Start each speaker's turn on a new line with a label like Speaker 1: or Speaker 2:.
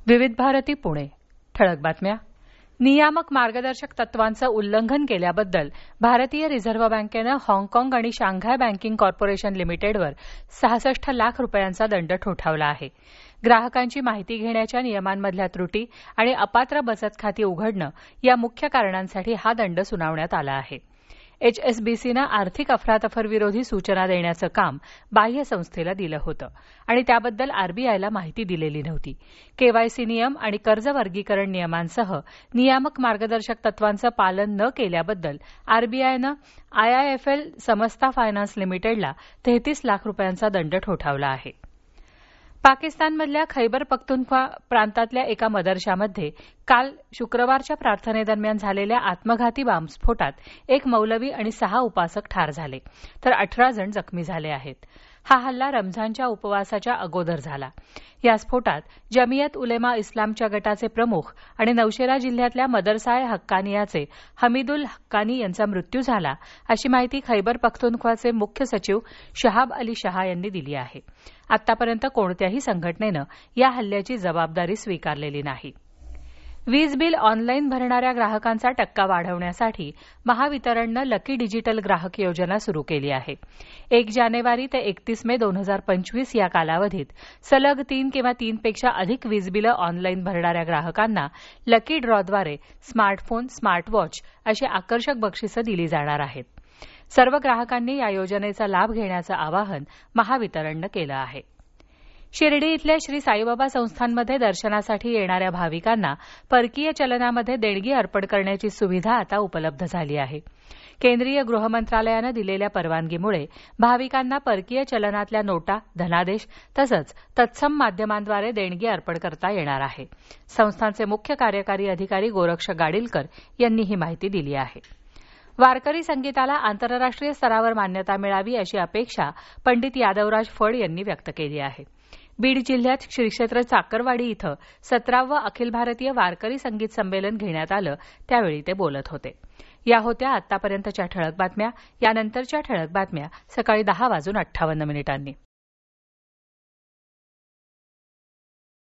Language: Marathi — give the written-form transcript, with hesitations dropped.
Speaker 1: विविध भारती पुणे. ठळक बातम्या. नियामक मार्गदर्शक तत्वांचं उल्लंघन केल्याबद्दल भारतीय रिझर्व्ह बँकेनं हाँगकाँग आणि शांघाय बँकिंग कॉर्पोरेशन लिमिटेडवर 66 लाख रुपयांचा दंड ठोठावला आहे. ग्राहकांची माहिती घेण्याच्या नियमांमधल्या त्रुटी आणि अपात्र बचत खाती उघडणं या मुख्य कारणांसाठी हा दंड सुनावण्यात आला आहे. HSBCनं आर्थिक अफरातफर विरोधी सूचना देण्याचं काम बाह्य संस्थेला दिलं होतं आणि त्याबद्दल RBIला माहिती दिलेली नव्हती. KYC नियम आणि कर्ज वर्गीकरण नियमांसह नियामक मार्गदर्शक तत्वांचं पालन न केल्याबद्दल RBIनं IIFL समस्ता फायनान्स लिमिटेडला 33 लाख रुपयांचा दंड ठोठावला आहे. पाकिस्तानमधल्या खैबर पख्तूनख्वा प्रांतातल्या एका मदरशामध्ये काल शुक्रवारच्या प्रार्थनेदरम्यान झालेल्या आत्मघाती बॉम्बस्फोटात एक मौलवी आणि 6 उपासक ठार झाले तर 18 जण जखमी झाले आहेत. हा हल्ला रमझानच्या उपवासाच्या अगोदर झाला. या स्फोटात जमियत उलेमा इस्लामच्या गटाचे प्रमुख आणि नौशेरा जिल्ह्यातल्या मदरसा ए हक्कानियाचे हमीदुल हक्कानी यांचा मृत्यू झाला अशी माहिती खैबर पख्तूनख्वाचे मुख्य सचिव शहाब अली शहा यांनी दिली आहे. आतापर्यंत कोणत्याही संघटनेनं या हल्ल्याची जबाबदारी स्वीकारलेली नाही. वीज बिल ऑनलाईन भरणाऱ्या ग्राहकांचा टक्का वाढवण्यासाठी महावितरणनं लकी डिजिटल ग्राहक योजना सुरू केली आहे. 1 जानेवारी ते 31 मे 2025 या कालावधीत सलग 3 किंवा 3 पेक्षा अधिक वीज बिलं ऑनलाईन भरणाऱ्या ग्राहकांना लकी ड्रॉद्वारे स्मार्टफोन, स्मार्ट वॉच अशी आकर्षक बक्षिसं दिली जाणार आहेत. सर्व ग्राहकांनी या योजनेचा लाभ घेण्याचं आवाहन महावितरणनं केलं आहे. शिर्डी इथल्या श्री साईबाबा संस्थानमध्ये दर्शनासाठी येणाऱ्या भाविकांना परकीय चलनामध्ये देणगी अर्पण करण्याची सुविधा आता उपलब्ध झाली आहे. केंद्रीय गृह मंत्रालयानं दिलेल्या परवानगीमुळे भाविकांना परकीय चलनातल्या नोटा, धनादेश तसंच तत्सम माध्यमांद्वारे देणगी अर्पण करता येणार आहे. संस्थानचे मुख्य कार्यकारी अधिकारी गोरक्ष गाडीलकर यांनी ही माहिती दिली आहे. वारकरी संगीताला आंतरराष्ट्रीय स्तरावर मान्यता मिळावी अशी अपेक्षा पंडित यादवराज फड यांनी व्यक्त केली आहे. बीड जिल्ह्यात श्री क्षेत्र चाकरवाडी इथं 17वं अखिल भारतीय वारकरी संगीत संमेलन घेण्यात आलं त्यावेळी ते बोलत होते. या होत्या आतापर्यंतच्या ठळक बातम्या. यानंतरच्या ठळक बातम्या सकाळी 10:58 वाजून